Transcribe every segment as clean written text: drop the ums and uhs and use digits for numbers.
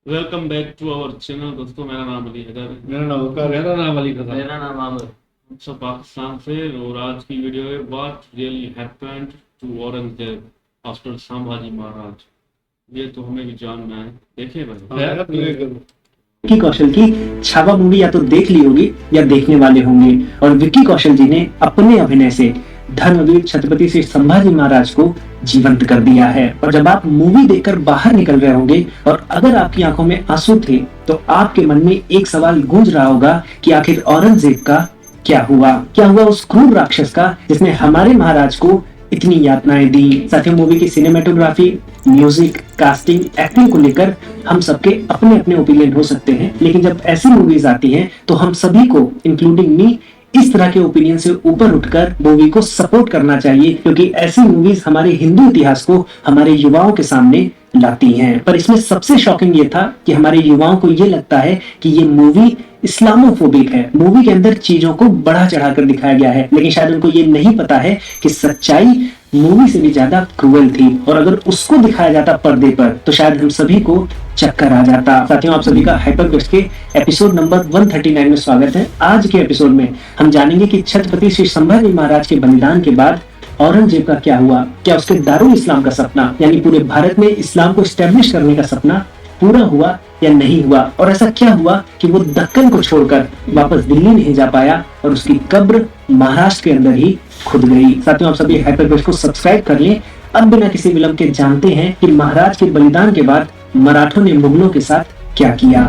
Welcome back to our channel. दोस्तों, मेरा नाम अली हैदर है। मेरा नाम अली खजा। मेरा नाम आमिर। हम सब पाकिस्तान से, और आज की वीडियो है what really happened to Aurangzeb after Sambhaji Maharaj. ये तो हमें भी जानना है। देखिए भाई। विक्की कौशल की छावा मूवी या तो देख ली होगी या देखने वाले होंगे, और विक्की कौशल जी ने अपने अभिनय से धर्मवीर छत्रपति श्री संभाजी महाराज को जीवंत कर दिया है। और जब आप मूवी देखकर बाहर निकल रहे होंगे और अगर आपकी आंखों में आंसू थे, तो आपके मन में एक सवाल गूंज रहा होगा कि आखिर औरंगजेब का क्या हुआ उस क्रूर राक्षस का जिसने हमारे महाराज को इतनी यातनाएं दी। साथियों, मूवी की सिनेमेटोग्राफी, म्यूजिक, कास्टिंग, एक्टिंग को लेकर हम सबके अपने अपने ओपिनियन हो सकते हैं, लेकिन जब ऐसी मूवीज आती हैं तो हम सभी को इंक्लूडिंग मी इस तरह के ओपिनियन से ऊपर उठकर मूवी को सपोर्ट करना चाहिए, क्योंकि ऐसी मूवीज हमारे हिंदू इतिहास को हमारे युवाओं के सामने लाती हैं। पर इसमें सबसे शॉकिंग ये था कि हमारे युवाओं को ये लगता है कि ये मूवी इस्लामोफोबिक है। मूवी के अंदर चीजों को बढ़ा चढ़ाकर दिखाया गया है, लेकिन शायद उनको ये नहीं पता है कि सच्चाई मूवी से भी ज्यादा क्रूअल थी, और अगर उसको दिखाया जाता पर्दे पर तो शायद हम सभी को चक्कर आ जाता। साथियों, आप सभी का हाइपरक्वेस्ट के एपिसोड नंबर 139 में स्वागत है। आज के एपिसोड में हम जानेंगे कि छत्रपति श्री संभाजी महाराज के बलिदान के बाद औरंगजेब का क्या हुआ। क्या उसके दारुल इस्लाम का सपना, यानी पूरे भारत में इस्लाम को स्टैब्लिश करने का सपना पूरा हुआ या नहीं हुआ, और ऐसा क्या हुआ कि वो दक्कन को छोड़कर वापस दिल्ली नहीं जा पाया और उसकी कब्र महाराष्ट्र के अंदर ही खुद गई। साथियों, आप सभी हाइपरक्वेस्ट को सब्सक्राइब कर लें। अब बिना किसी विलंब के जानते हैं कि महाराज के बलिदान के बाद मराठों ने मुगलों के साथ क्या किया।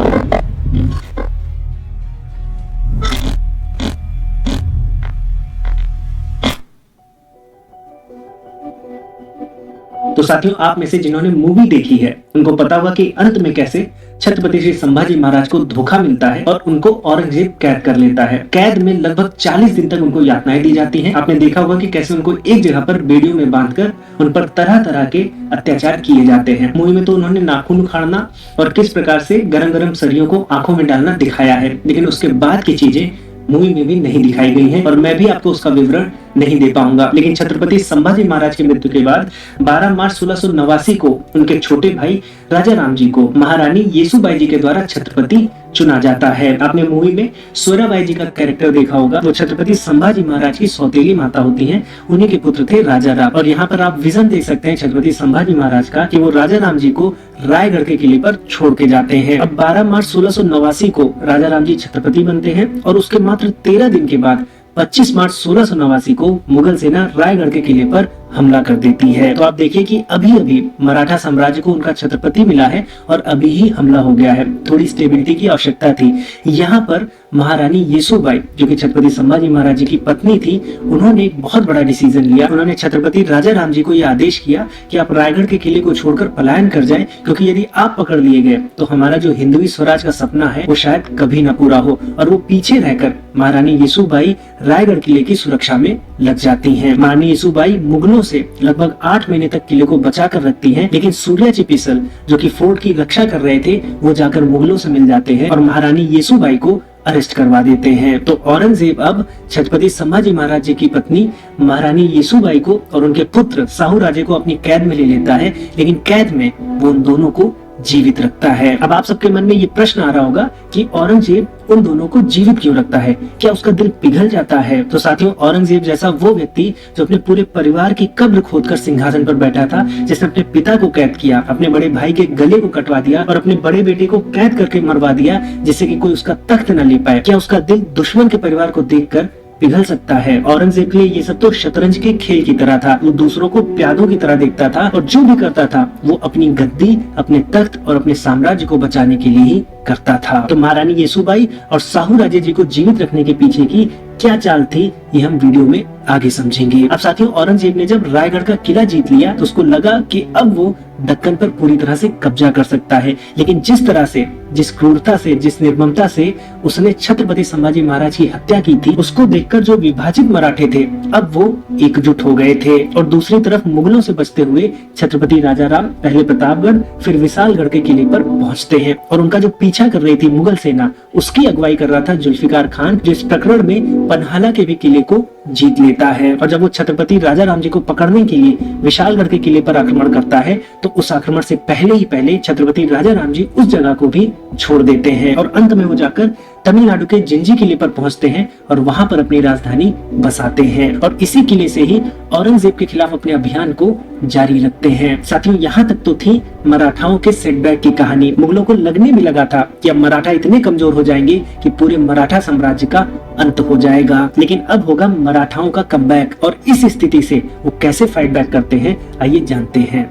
तो साथियों, आप में से जिन्होंने मूवी देखी है उनको पता होगा कि अंत में कैसे छत्रपति श्री संभाजी महाराज को धोखा मिलता है और उनको औरंगजेब कैद कर लेता है। कैद में लगभग 40 दिन तक उनको यातनाएं दी जाती हैं। आपने देखा होगा कि कैसे उनको एक जगह पर बेड़ियों में बांधकर उन पर तरह तरह के अत्याचार किए जाते हैं। मूवी में तो उन्होंने नाखून उखाड़ना और किस प्रकार से गरम गरम सरियों को आंखों में डालना दिखाया है, लेकिन उसके बाद की चीजें मूवी में भी नहीं दिखाई गई हैं, और मैं भी आपको उसका विवरण नहीं दे पाऊंगा। लेकिन छत्रपति संभाजी महाराज की मृत्यु के बाद 12 मार्च 1689 को उनके छोटे भाई राजा राम जी को महारानी येसुबाई जी के द्वारा छत्रपति चुना जाता है। आपने मूवी में सोयराबाई जी का कैरेक्टर देखा होगा। वो छत्रपति संभाजी महाराज की सौतेली माता होती हैं। उन्हीं के पुत्र थे राजा राम। और यहाँ पर आप विजन देख सकते हैं छत्रपति संभाजी महाराज का कि वो राजा राम जी को रायगढ़ के किले पर छोड़ के जाते हैं। अब 12 मार्च 1689 को राजा राम जी छत्रपति बनते हैं, और उसके मात्र 13 दिन के बाद 25 मार्च 1689 को मुगल सेना रायगढ़ के किले पर हमला कर देती है। तो आप देखिए कि अभी अभी मराठा साम्राज्य को उनका छत्रपति मिला है और अभी ही हमला हो गया है। थोड़ी स्टेबिलिटी की आवश्यकता थी। यहाँ पर महारानी येसुबाई, जो कि छत्रपति संभाजी महाराज जी की पत्नी थी, उन्होंने एक बहुत बड़ा डिसीजन लिया। उन्होंने छत्रपति राजा राम जी को यह आदेश किया कि आप रायगढ़ के किले को छोड़कर पलायन कर जाएं, क्योंकि यदि आप पकड़ लिए गए तो हमारा जो हिंदवी स्वराज का सपना है वो शायद कभी न पूरा हो। और वो पीछे रहकर महारानी येसुबाई रायगढ़ किले की सुरक्षा में लग जाती हैं। महारानी येसुबाई मुगलों से लगभग 8 महीने तक किले को बचा कर रखती हैं, लेकिन सूर्या चिपिसल, जो कि फोर्ट की रक्षा कर रहे थे, वो जाकर मुगलों से मिल जाते हैं और महारानी येसुबाई को अरेस्ट करवा देते हैं। तो औरंगजेब अब छत्रपति संभाजी महाराज जी की पत्नी महारानी येसुबाई को और उनके पुत्र साहू राजे को अपनी कैद में ले लेता है, लेकिन कैद में वो उन दोनों को जीवित रखता है। अब आप सबके मन में ये प्रश्न आ रहा होगा कि औरंगजेब उन दोनों को जीवित क्यों रखता है? क्या उसका दिल पिघल जाता है? तो साथियों, औरंगजेब जैसा वो व्यक्ति जो अपने पूरे परिवार की कब्र खोदकर सिंहासन पर बैठा था, जिसने अपने पिता को कैद किया, अपने बड़े भाई के गले को कटवा दिया और अपने बड़े बेटे को कैद करके मरवा दिया, जिससे कि कोई उसका तख्त न ले पाए, क्या उसका दिल दुश्मन के परिवार को देखकर पिघल सकता है? औरंगजेब के लिए ये सब तो शतरंज के खेल की तरह था। वो दूसरों को प्यादों की तरह देखता था, और जो भी करता था वो अपनी गद्दी, अपने तख्त और अपने साम्राज्य को बचाने के लिए ही करता था। तो महारानी येसुबाई और साहू राजे जी को जीवित रखने के पीछे की क्या चाल थी, ये हम वीडियो में आगे समझेंगे। अब साथियों, औरंगजेब ने जब रायगढ़ का किला जीत लिया तो उसको लगा कि अब वो दक्कन पर पूरी तरह से कब्जा कर सकता है, लेकिन जिस तरह से, जिस क्रूरता से, जिस निर्ममता से उसने छत्रपति संभाजी महाराज की हत्या की थी, उसको देखकर जो विभाजित मराठे थे अब वो एकजुट हो गए थे। और दूसरी तरफ मुगलों से बचते हुए छत्रपति राजा राम पहले प्रतापगढ़ फिर विशालगढ़ के किले पर पहुंचते हैं, और उनका जो पीछा पीछा कर रही थी मुगल सेना, उसकी अगुवाई कर रहा था जुल्फिकार खान, जो इस प्रकरण में पन्हाला के भी किले को जीत लेता है। और जब वो छत्रपति राजा राम जी को पकड़ने के लिए विशालगढ़ के किले पर आक्रमण करता है तो उस आक्रमण से पहले ही पहले छत्रपति राजा राम जी उस जगह को भी छोड़ देते हैं और अंत में वो जाकर तमिलनाडु के जिंजी किले पर पहुंचते हैं और वहां पर अपनी राजधानी बसाते हैं और इसी किले से ही औरंगजेब के खिलाफ अपने अभियान को जारी रखते हैं। साथियों, यहाँ तक तो थी मराठाओं के सेटबैक की कहानी। मुगलों को लगने भी लगा था कि अब मराठा इतने कमजोर हो जाएंगे कि पूरे मराठा साम्राज्य का अंत हो जाएगा, लेकिन अब होगा मराठाओं का कमबैक। और इस स्थिति से वो कैसे फाइट बैक करते हैं, आइए जानते हैं।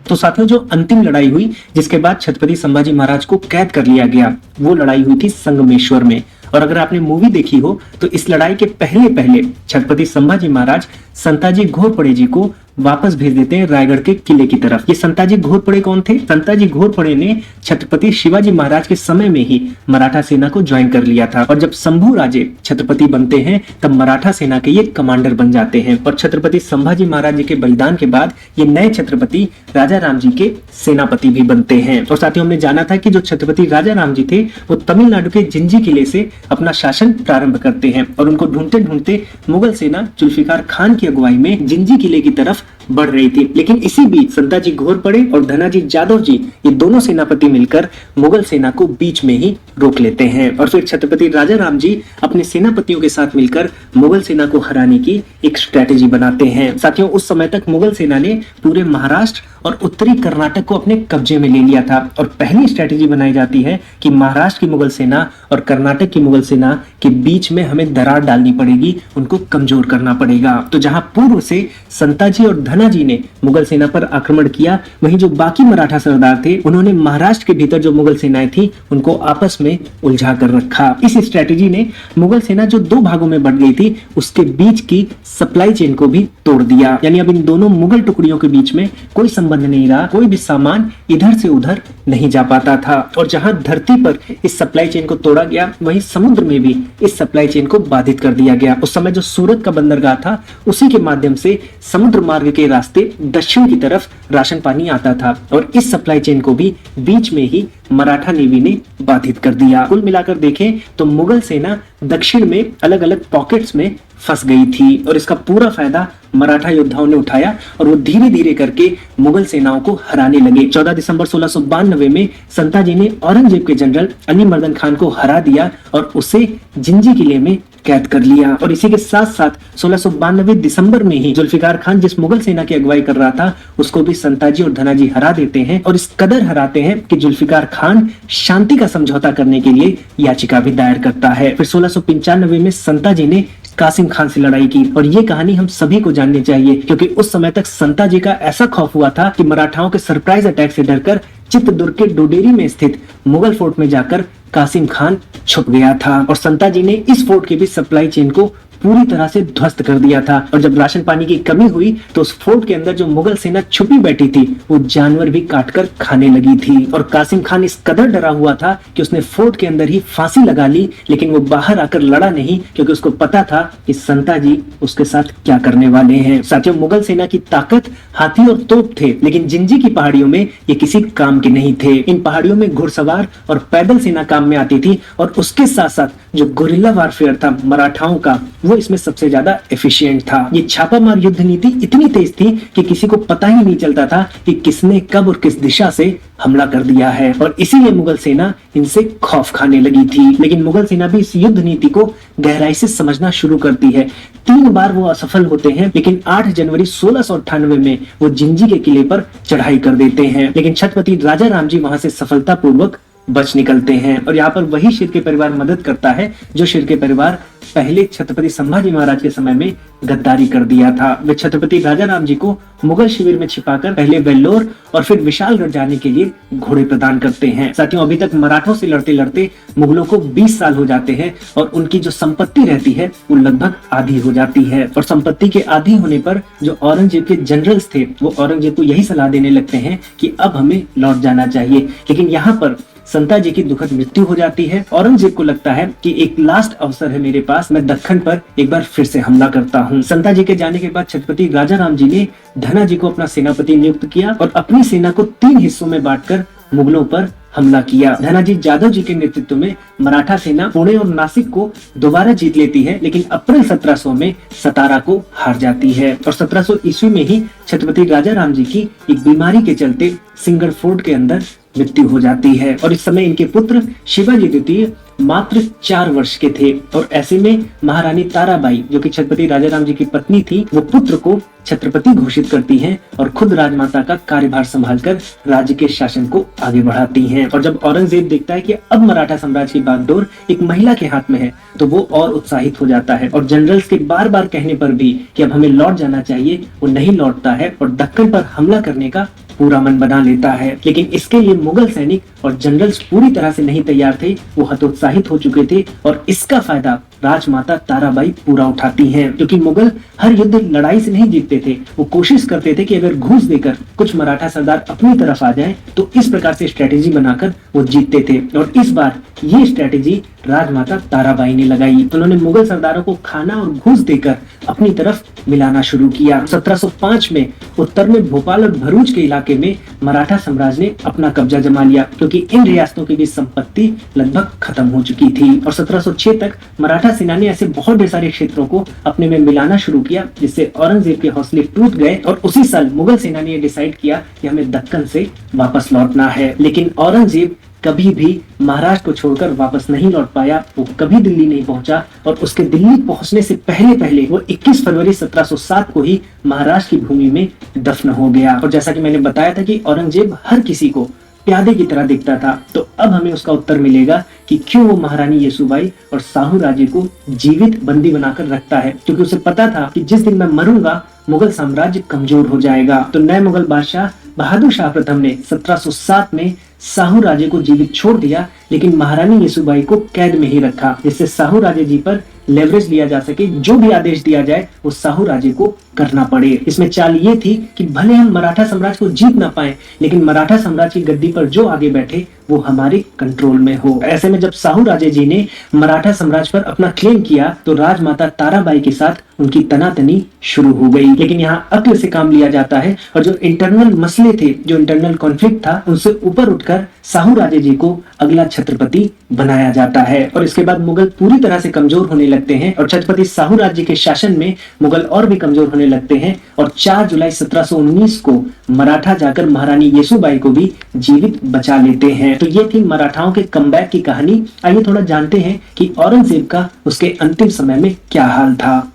तो साथियों, जो अंतिम लड़ाई हुई जिसके बाद छत्रपति संभाजी महाराज को कैद कर लिया गया, वो लड़ाई हुई थी संगमेश्वर में। और अगर आपने मूवी देखी हो तो इस लड़ाई के पहले छत्रपति संभाजी महाराज संताजी घोरपड़े जी को वापस भेज देते हैं रायगढ़ के किले की तरफ। ये संताजी घोरपड़े कौन थे? संताजी घोरपड़े ने छत्रपति शिवाजी महाराज के समय में ही मराठा सेना को ज्वाइन कर लिया था और जब शंभू राजे छत्रपति बनते हैं तब मराठा सेना के ये कमांडर बन जाते हैं। और छत्रपति संभाजी महाराज जी के बलिदान के बाद ये नए छत्रपति राजा राम जी के सेनापति भी बनते हैं। और साथियों, हमने जाना था कि जो छत्रपति राजा राम जी थे वो तमिलनाडु के जिंजी किले से अपना शासन प्रारंभ करते हैं और उनको ढूंढते ढूंढते मुगल सेना जुल्फिकार खान की अगुवाई में जिंजी किले की तरफ बढ़ रही थी। लेकिन इसी बीच संताजी घोरपड़े और धनाजी जादव जी, ये दोनों सेनापति मिलकर मुगल सेना को बीच में ही रोक लेते हैं और फिर छत्रपति राजा राम जी अपने सेनापतियों के साथ मिलकर मुगल सेना को हराने की एक स्ट्रेटेजी बनाते हैं। साथियों, उस समय तक मुगल सेना ने पूरे महाराष्ट्र और उत्तरी कर्नाटक को अपने कब्जे में ले लिया था और पहली स्ट्रेटेजी बनाई जाती है कि महाराष्ट्र की मुगल सेना और कर्नाटक की मुगल सेना के बीच में हमें दरार डालनी पड़ेगी, उनको कमजोर करना पड़ेगा। तो जहां पूर्व से संताजी और धनाजी ने मुगल सेना पर आक्रमण किया, वहीं जो बाकी मराठा सरदार थे उन्होंने महाराष्ट्र के भीतर जो मुगल सेनाएं थी उनको आपस में उलझा कर रखा। इस स्ट्रेटेजी ने मुगल सेना जो दो भागों में बढ़ गई थी उसके बीच की सप्लाई चेन को भी तोड़ दिया। यानी अब इन दोनों मुगल टुकड़ियों के बीच में कोई संबंध नहीं रहा, कोई भी सामान इधर से उधर नहीं जा पाता था। और जहां धरती पर इस सप्लाई चेन को तोड़ा गया, वहीं समुद्र में भी इस सप्लाई चेन को बाधित कर दिया गया। उस समय जो सूरत का बंदरगाह था उसी के माध्यम से समुद्र मार्ग के रास्ते दक्षिण की तरफ राशन पानी आता था और इस सप्लाई चेन को भी बीच में ही मराठा नेवी ने बाधित कर दिया। कुल मिलाकर देखें तो मुगल सेना दक्षिण में अलग अलग पॉकेट्स में फंस गई थी और इसका पूरा फायदा मराठा योद्धाओं ने उठाया और वो धीरे धीरे करके मुगल सेनाओं को हराने लगे। 14 दिसंबर 1692 में संताजी ने औरंगजेब के जनरल अली मर्दन खान को हरा दिया और उसे जिंजी किले में कैद कर लिया। और इसी के साथ साथ 1692 दिसंबर में ही जुल्फिकार खान जिस मुगल सेना की अगुवाई कर रहा था उसको भी संताजी और धनाजी हरा देते हैं और इस कदर हराते हैं कि जुल्फिकार खान शांति का समझौता करने के लिए याचिका भी दायर करता है। फिर 1695 में संताजी ने कासिम खान से लड़ाई की और ये कहानी हम सभी को जाननी चाहिए क्योंकि उस समय तक संताजी का ऐसा खौफ हुआ था कि मराठाओं के सरप्राइज अटैक से डरकर चित्तदुर्ग के डोडेरी में स्थित मुगल फोर्ट में जाकर कासिम खान छुप गया था और संताजी ने इस फोर्ट के भी सप्लाई चेन को पूरी तरह से ध्वस्त कर दिया था। और जब राशन पानी की कमी हुई तो उस फोर्ट के अंदर जो मुगल सेना छुपी बैठी थी वो जानवर भी काटकर खाने लगी थी और कासिम खान इस कदर डरा हुआ था कि उसने फोर्ट के अंदर ही फांसी लगा ली, लेकिन वो बाहर आकर लड़ा नहीं क्योंकि उसको पता था कि संताजी उसके साथ क्या करने वाले हैं। साथियों, मुगल सेना की ताकत हाथी और तोप थे, लेकिन जिंजी की पहाड़ियों में ये किसी काम के नहीं थे। इन पहाड़ियों में घुड़सवार और पैदल सेना काम में आती थी और उसके साथ साथ जो गुरिल्ला वारफेयर था मराठाओं का वो इसमें सबसे ज्यादा एफिशिएंट था। ये छापामार युद्ध नीति इतनी तेज थी कि किसी को पता ही नहीं चलता था कि किसने कब और किस दिशा से हमला कर दिया है और इसीलिए मुगल सेना इनसे खौफ खाने लगी थी। लेकिन मुगल सेना भी इस युद्ध नीति को गहराई से समझना शुरू करती है। 3 बार वो असफल होते हैं, लेकिन 8 जनवरी 1698 में वो जिंजी के किले पर चढ़ाई कर देते हैं। लेकिन छत्रपति राजा राम जी वहां से सफलतापूर्वक बच निकलते हैं और यहाँ पर वही शिर्के परिवार मदद करता है जो शिर्के परिवार पहले छत्रपति संभाजी महाराज के समय में गद्दारी कर दिया था। वे छत्रपति राजा राम जी को मुगल शिविर में छिपाकर पहले वेल्लोर और फिर विशालगढ़ जाने के लिए घोड़े प्रदान करते हैं। साथियों, अभी तक मराठों से लड़ते लड़ते मुगलों को 20 साल हो जाते हैं और उनकी जो संपत्ति रहती है वो लगभग आधी हो जाती है और संपत्ति के आधी होने पर जो औरंगजेब के जनरल्स थे वो औरंगजेब को यही सलाह देने लगते हैं कि अब हमें लौट जाना चाहिए। लेकिन यहाँ पर संताजी की दुखद मृत्यु हो जाती है। औरंगजेब को लगता है कि एक लास्ट अवसर है मेरे पास, मैं दक्कन पर एक बार फिर से हमला करता हूँ। संताजी के जाने के बाद छत्रपति राजाराम जी ने धनाजी को अपना सेनापति नियुक्त किया और अपनी सेना को 3 हिस्सों में बांटकर मुगलों पर हमला किया। धनाजी जादव जी के नेतृत्व में मराठा सेना पुणे और नासिक को दोबारा जीत लेती है, लेकिन अप्रैल 1700 में सतारा को हार जाती है और 1700 ईस्वी में ही छत्रपति राजाराम जी की एक बीमारी के चलते सिंगड़ फोर्ट के अंदर मृत्यु हो जाती है और इस समय इनके पुत्र शिवाजी द्वितीय मात्र 4 वर्ष के थे और ऐसे में महारानी ताराबाई जो कि छत्रपति राजाराम जी की पत्नी थी, वो पुत्र को छत्रपति घोषित करती हैं और खुद राजमाता का कार्यभार संभालकर राज्य के शासन को आगे बढ़ाती हैं। और जब औरंगजेब देखता है कि अब मराठा साम्राज्य की बागडोर एक महिला के हाथ में है तो वो और उत्साहित हो जाता है और जनरल्स के बार बार कहने पर भी कि अब हमें लौट जाना चाहिए, वो नहीं लौटता है और दक्कन पर हमला करने का पूरा मन बना लेता है। लेकिन इसके लिए मुगल सैनिक और जनरल्स पूरी तरह से नहीं तैयार थे, वो हतोत्साहित हो चुके थे और इसका फायदा राजमाता ताराबाई पूरा उठाती हैं, क्योंकि मुगल हर युद्ध लड़ाई से नहीं जीतते थे। वो कोशिश करते थे कि अगर घूस देकर कुछ मराठा सरदार अपनी तरफ आ जाएं, तो इस प्रकार से स्ट्रेटेजी बनाकर वो जीतते थे और इस बार ये स्ट्रेटेजी राजमाता ताराबाई ने लगाई। उन्होंने मुगल सरदारों को खाना और घूस देकर अपनी तरफ मिलाना शुरू किया। 1705 में उत्तर में भोपाल और भरूच के इलाके में मराठा साम्राज्य ने अपना कब्जा जमा लिया, क्योंकि इन रियासतों की भी संपत्ति लगभग खत्म हो चुकी थी और 1706 तक मराठा सेना ने ऐसे बहुत ढेर सारे क्षेत्रों को अपने में मिलाना शुरू किया, जिससे औरंगजेब के हौसले टूट गए और उसी साल मुगल सेना ने डिसाइड किया कि हमें दक्कन से वापस लौटना है। लेकिन औरंगजेब कभी भी महाराष्ट्र को छोड़कर वापस नहीं लौट पाया, वो कभी दिल्ली नहीं पहुंचा और उसके दिल्ली पहुंचने से पहले वो 21 फरवरी 1707 को ही महाराष्ट्र की भूमि में दफन हो गया। और जैसा कि मैंने बताया था कि औरंगजेब हर किसी को प्यादे की तरह दिखता था, तो अब हमें उसका उत्तर मिलेगा कि क्यों वो महारानी येसुबाई और साहू राजे को जीवित बंदी बनाकर रखता है, क्योंकि उसे पता था कि जिस दिन मैं मरूंगा मुगल साम्राज्य कमजोर हो जाएगा। तो नए मुगल बादशाह बहादुर शाह प्रथम ने 1707 में साहू राजे को जीवित छोड़ दिया, लेकिन महारानी येसुबाई को कैद में ही रखा, जिससे साहू राजे जी पर लेवरेज लिया जा सके, जो भी आदेश दिया जाए वो साहू राजे को करना पड़े। इसमें चाल ये थी कि भले हम मराठा साम्राज्य को जीत ना पाए, लेकिन मराठा साम्राज्य की गद्दी पर जो आगे बैठे वो हमारे कंट्रोल में हो। ऐसे में जब साहू राजे जी ने मराठा साम्राज्य पर अपना क्लेम किया तो राजमाता ताराबाई के साथ उनकी तनातनी शुरू हो गई। लेकिन यहाँ अक्ल से काम लिया जाता है और जो इंटरनल मसले थे, जो इंटरनल कॉन्फ्लिक्ट था, उनसे ऊपर उठकर साहू राजे जी को अगला छत्रपति बनाया जाता है। और इसके बाद मुगल पूरी तरह से कमजोर होने लगते हैं और छत्रपति साहू राज्य के शासन में मुगल और भी कमजोर होने लगते हैं और 4 जुलाई 1719 को मराठा जाकर महारानी येसुबाई को भी जीवित बचा लेते हैं। तो ये थी मराठाओं के कमबैक की कहानी। आइए थोड़ा जानते हैं कि औरंगजेब का उसके अंतिम समय में क्या हाल था।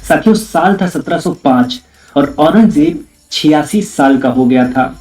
साथियों, साल था 1705 और औरंगजेब 86 साल का हो गया था।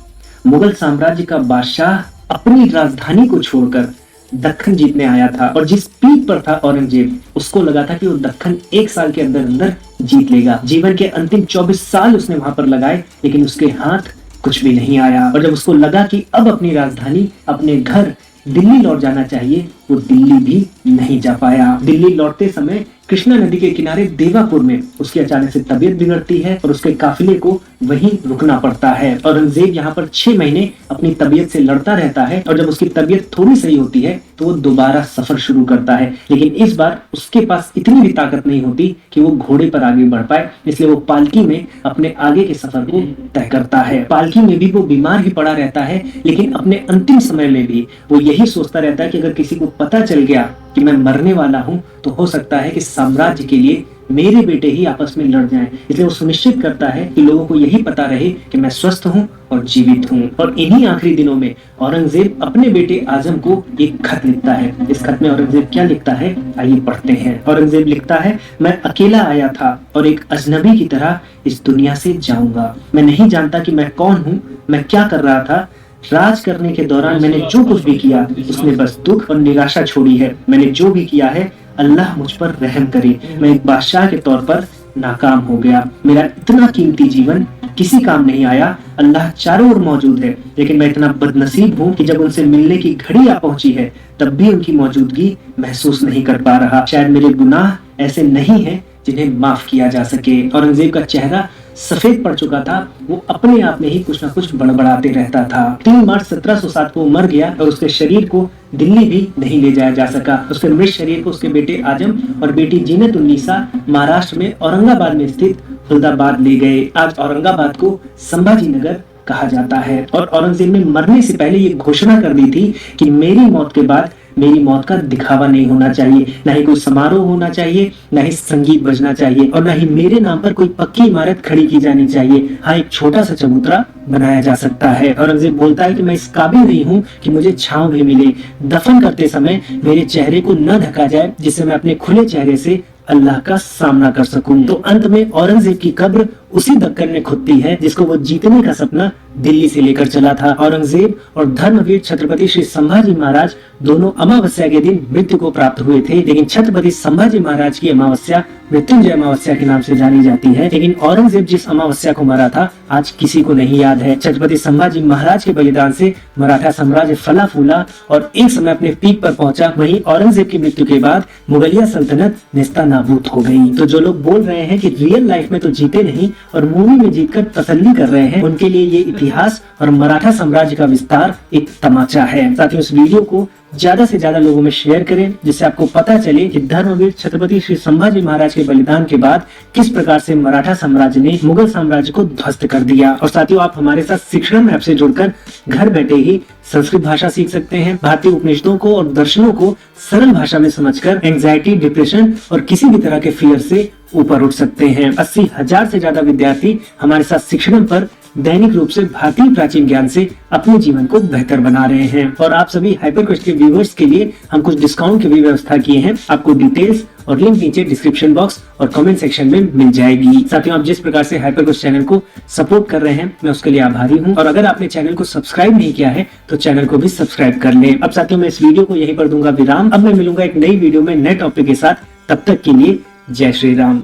मुगल साम्राज्य का बादशाह अपनी राजधानी को छोड़कर दक्कन जीतने आया था और जिस पीक पर था औरंगजेब, उसको लगा था कि वो दक्कन 1 साल के अंदर अंदर जीत लेगा। जीवन के अंतिम 24 साल उसने वहां पर लगाए, लेकिन उसके हाथ कुछ भी नहीं आया। और जब उसको लगा कि अब अपनी राजधानी, अपने घर दिल्ली लौट जाना चाहिए, वो दिल्ली भी नहीं जा पाया। दिल्ली लौटते समय कृष्णा नदी के किनारे देवापुर में उसकी अचानक से तबीयत बिगड़ती है और उसके काफिले को वहीं रुकना पड़ता है। औरंगजेब यहाँ पर 6 महीने अपनी तबीयत से लड़ता रहता है और जब उसकी तबीयत थोड़ी सही होती है तो वो दोबारा सफर शुरू करता है, लेकिन इस बार उसके पास इतनी भी ताकत नहीं होती कि वो घोड़े पर आगे बढ़ पाए, इसलिए वो पालकी में अपने आगे के सफर को तय करता है। पालकी में भी वो बीमार ही पड़ा रहता है, लेकिन अपने अंतिम समय में भी वो यही सोचता रहता है कि अगर किसी को पता चल गया कि मैं मरने वाला हूं तो हो सकता है कि साम्राज्य के लिए मेरे बेटे ही आपस में लड़ जाएं। इसलिए वो सुनिश्चित करता है कि लोगों को यही पता रहे कि मैं स्वस्थ हूं और जीवित हूं। और इन्हीं आखिरी दिनों में औरंगजेब अपने बेटे आजम को एक खत लिखता है। इस खत में औरंगजेब क्या लिखता है, आइए पढ़ते हैं। औरंगजेब लिखता है, मैं अकेला आया था और एक अजनबी की तरह इस दुनिया से जाऊंगा। मैं नहीं जानता कि मैं कौन हूँ, मैं क्या कर रहा था। राज करने के दौरान मैंने जो कुछ भी किया उसने बस दुख और निराशा छोड़ी है। मैंने जो भी किया है, अल्लाह मुझ पर रहम करे। मैं एक बादशाह के तौर पर नाकाम हो गया। मेरा इतना कीमती जीवन किसी काम नहीं आया। अल्लाह चारों ओर मौजूद है, लेकिन मैं इतना बदनसीब हूँ कि जब उनसे मिलने की घड़ी आ पहुंची है तब भी उनकी मौजूदगी महसूस नहीं कर पा रहा। शायद मेरे गुनाह ऐसे नहीं है जिन्हें माफ किया जा सके। औरंगजेब का चेहरा सफेद पड़ चुका था, वो अपने आप में ही कुछ न कुछ बड़बड़ाते रहता था। 3 मार्च 1707 को मर गया और उसके शरीर को दिल्ली भी नहीं ले जाया जा सका। उसके मृत शरीर को उसके बेटे आजम और बेटी जीनत उन्नीसा महाराष्ट्र में औरंगाबाद में स्थित खुलदाबाद ले गए। आज औरंगाबाद को संभाजी नगर कहा जाता है। और औरंगजेब ने मरने से पहले ये घोषणा कर दी थी कि मेरी मौत के बाद मेरी मौत का दिखावा नहीं होना चाहिए, न ही कोई समारोह होना चाहिए, न ही संगीत बजना चाहिए और न ही मेरे नाम पर कोई पक्की इमारत खड़ी की जानी चाहिए। हाँ, एक छोटा सा चबूतरा बनाया जा सकता है। औरंगजेब बोलता है कि मैं इस काबिल नहीं हूँ कि मुझे छांव भी मिले। दफन करते समय मेरे चेहरे को न ढका जाए, जिससे मैं अपने खुले चेहरे से अल्लाह का सामना कर सकूं। तो अंत में औरंगजेब की कब्र उसी दक्कन में खुदती है जिसको वो जीतने का सपना दिल्ली से लेकर चला था। औरंगजेब और धर्मवीर छत्रपति श्री संभाजी महाराज दोनों अमावस्या के दिन मृत्यु को प्राप्त हुए थे, लेकिन छत्रपति संभाजी महाराज की अमावस्या मृत्युंजय अमावस्या के नाम से जानी जाती है। लेकिन औरंगजेब जिस अमावस्या को मरा था आज किसी को नहीं याद है। छत्रपति संभाजी महाराज के बलिदान से मराठा साम्राज्य फला फूला और एक समय अपने पीक पर पहुंचा। वहीं औरंगजेब की मृत्यु के बाद मुगलिया सल्तनत नेस्तानाबूद हो गई। तो जो लोग बोल रहे हैं कि रियल लाइफ में तो जीते नहीं और मूवी में जीतकर तसल्ली कर रहे हैं, उनके लिए ये इतिहास और मराठा साम्राज्य का विस्तार एक तमाचा है। साथियों, इस वीडियो को ज्यादा से ज्यादा लोगों में शेयर करें, जिससे आपको पता चले कि धर्मवीर छत्रपति श्री संभाजी महाराज के बलिदान के बाद किस प्रकार से मराठा साम्राज्य ने मुगल साम्राज्य को ध्वस्त कर दिया। और साथियों, आप हमारे साथ शिक्षण ऐप से जुड़कर घर बैठे ही संस्कृत भाषा सीख सकते हैं। भारतीय उपनिषदों को और दर्शनों को सरल भाषा में समझकर एंजाइटी, डिप्रेशन और किसी भी तरह के फियर से ऊपर उठ सकते हैं। 80,000 से ज्यादा विद्यार्थी हमारे साथ शिक्षण पर दैनिक रूप से भारतीय प्राचीन ज्ञान से अपने जीवन को बेहतर बना रहे हैं। और आप सभी हाइपरक्वेस्ट के व्यूवर्स के लिए हम कुछ डिस्काउंट की भी व्यवस्था किए हैं। आपको डिटेल्स और लिंक नीचे डिस्क्रिप्शन बॉक्स और कमेंट सेक्शन में मिल जाएगी। साथियों, आप जिस प्रकार से हाइपरक्वेस्ट चैनल को सपोर्ट कर रहे हैं, मैं उसके लिए आभारी हूं। और अगर आपने चैनल को सब्सक्राइब नहीं किया है तो चैनल को भी सब्सक्राइब कर लें। अब साथियों, मैं इस वीडियो को यहीं पर दूंगा विराम। अब मैं मिलूंगा एक नई वीडियो में नए टॉपिक के साथ। तब तक के लिए जय श्री राम।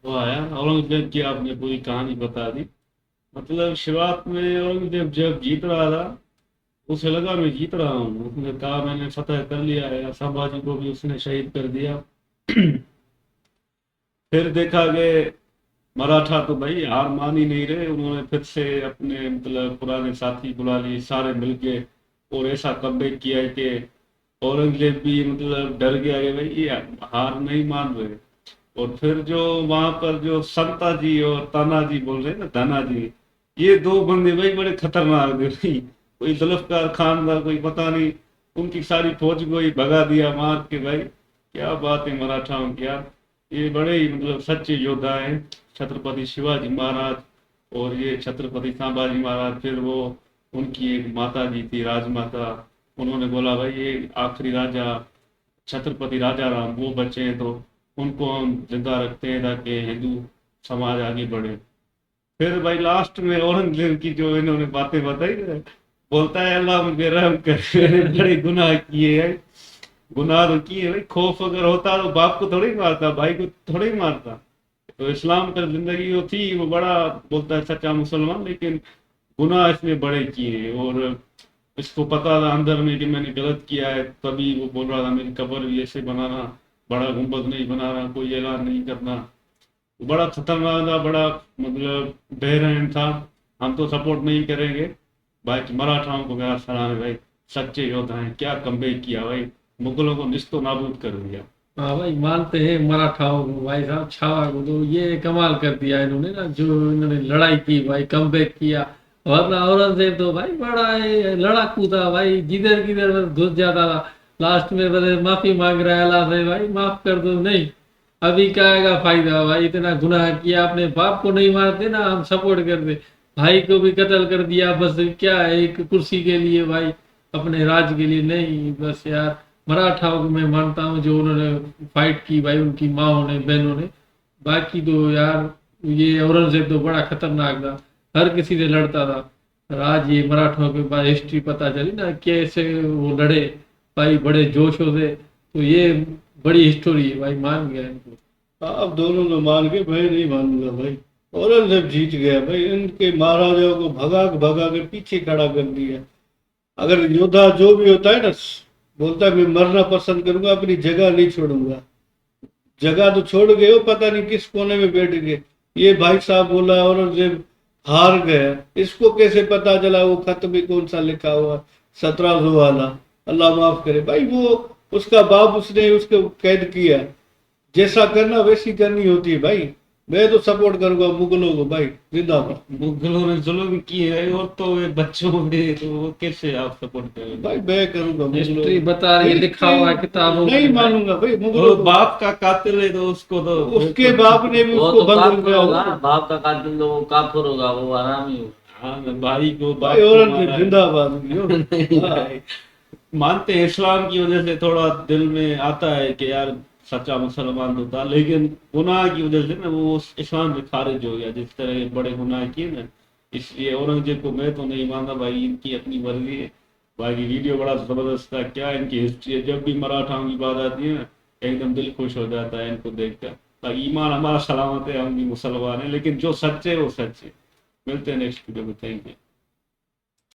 वाह यार, औरंगजेब की आपने पूरी कहानी बता दी। मतलब शुरुआत में औरंगजेब जब जीत रहा था उसे लगा मैं जीत रहा हूँ, उसने कहा मैंने फतह कर लिया है, संभाजी को भी उसने शहीद कर दिया। फिर देखा कि मराठा तो भाई हार मान ही नहीं रहे, उन्होंने फिर से अपने मतलब पुराने साथी बुला लिए, सारे मिलके और ऐसा कमबैक किया कि औरंगजेब भी मतलब डर गया कि भाई ये हार नहीं मान रहे। और फिर जो वहां पर जो संता जी और तानाजी बोल रहे हैं ना, तानाजी, ये दो बंदे भाई बड़े खतरनाक थे भाई। कोई जुल्फकार खान था, कोई पता नहीं, उनकी सारी फौज को ही भगा दिया मार के। भाई क्या बात है मराठाओं की यार, ये बड़े ही मतलब सच्चे योद्धा है छत्रपति शिवाजी महाराज और ये छत्रपति संभाजी महाराज। फिर वो उनकी एक माता जी थी राजमाता, उन्होंने बोला भाई ये आखिरी राजा छत्रपति राजा राम वो बचे हैं तो उनको हम जिंदा रखते हैं ताकि हिंदू समाज आगे बढ़े। फिर भाई लास्ट में औरंगजेब की जो इन्होंने बातें बताई, बोलता है अल्लाह मुझे रहम कर, मैंने बड़े गुनाह किए हैं। गुनाह तो किए भाई, खौफ अगर होता तो बाप को थोड़ी मारता, भाई को थोड़ी मारता। तो इस्लाम पर जिंदगी वो थी, वो बड़ा बोलता है सच्चा मुसलमान, लेकिन गुनाह इसने बड़े किए हैं। और इसको पता था अंदर में कि मैंने गलत किया है, तभी वो बोल रहा था मेरी कब्र भी ऐसे बनाना, बड़ा गुंबद नहीं बना रहा, कोई ऐलान नहीं करना। बड़ा खतरनाक था, बड़ा मतलब बेरहम था। हम तो सपोर्ट नहीं करेंगे भाई, मराठाओं को मेरा सलाम है भाई, सच्चे योद्धा हैं। क्या कमबैक किया भाई, मुगलों को निस्तो नाबूद कर दिया। हाँ भाई, मानते हैं मराठाओं को भाई साहब, छावा को तो ये कमाल कर दिया इन्होंने ना, जो इन्होंने लड़ाई की भाई, कमबैक किया। वरना औरंगजेब तो भाई बड़ा लड़ाकू था भाई, जिधर किधर बस घुस जाता था। लास्ट में बस माफी मांग रहा है अल्लाह से, भाई माफ कर दो। नहीं, अभी क्या आएगा फायदा भाई, इतना गुनाह किया, अपने बाप को नहीं मारते ना, हम सपोर्ट कर दे, भाई को भी कत्ल कर दिया, बस क्या है एक कुर्सी के लिए भाई, अपने राज के लिए नहीं। बस यार मराठाओं को मैं मानता हूँ जो उन्होंने फाइट की भाई, उनकी माओ ने, बहनों ने। बाकी तो यार ये औरंगजेब तो बड़ा खतरनाक था, हर किसी से लड़ता था। आज ये मराठों के बाद हिस्ट्री पता चली ना कैसे वो लड़े भाई, बड़े जोशों से। तो ये बड़ी स्टोरी है भाई, मान गया इनको। आप दोनों ने मान के, मैं नहीं मानूंगा भाई। औरंगजेब जीत गया भाई, इनके महाराजाओं को भगा के पीछे खड़ा कर दिया। अगर योद्धा जो भी होता है ना, बोलता है मैं मरना पसंद करूंगा, अपनी जगह नहीं छोड़ूंगा। जगह तो छोड़ गए हो, पता नहीं किस कोने में बैठ गए। ये भाई साहब बोला औरंगजेब हार गया, इसको कैसे पता चला वो खत में कौन सा लिखा हुआ 1700 वाला? अल्लाह माफ करे भाई, वो उसका बाप, उसने उसको कैद किया, जैसा करना वैसी करनी होती है भाई। मैं तो सपोर्ट करूंगा मुगलों को भाई, जिंदाबाद। मुगलों ने जुल्म किए है और तो वे बच्चों में, तो वो कैसे आप सपोर्ट करेंगे? भाई मैं करूंगा हिस्ट्री मुगलों बता रही है, लिखा हुआ है किताबों में नहीं भाई। मानूंगा भाई वो मुगलों को। बाप का कातिल है तो उसको तो उसके बाप ने भी वो उसको तो बंद काफिर किया होगा, होगा। बाप का कातिल तो वो काफिर होगा, वो हरामी होगा। हाँ, भाई को बाप भाई को औरंगजेब मारा है। जिंदाबाद। नहीं हाँ। भाई, मानते हैं इस्लाम की वजह से थोड़ा दिल में आता है कि यार सच्चा मुसलमान तो था, लेकिन गुनाह की वजह से ना वो उस इस्लाम से खारिज हो गया, जिस तरह के बड़े गुनाह किए ना। इसलिए औरंगजेब को मैं तो नहीं मानता भाई, इनकी अपनी मर्जी है। बाकी वीडियो बड़ा जबरदस्त था, क्या इनकी हिस्ट्री है, जब भी मराठाओं की बात आती है ना एकदम दिल खुश हो जाता है इनको देखकर। बाकी ईमान हमारा सलामत है, हम भी मुसलमान है, लेकिन जो सच्चे वो सच्चे। मिलते हैं नेक्स्ट वीडियो में, थैंक यू।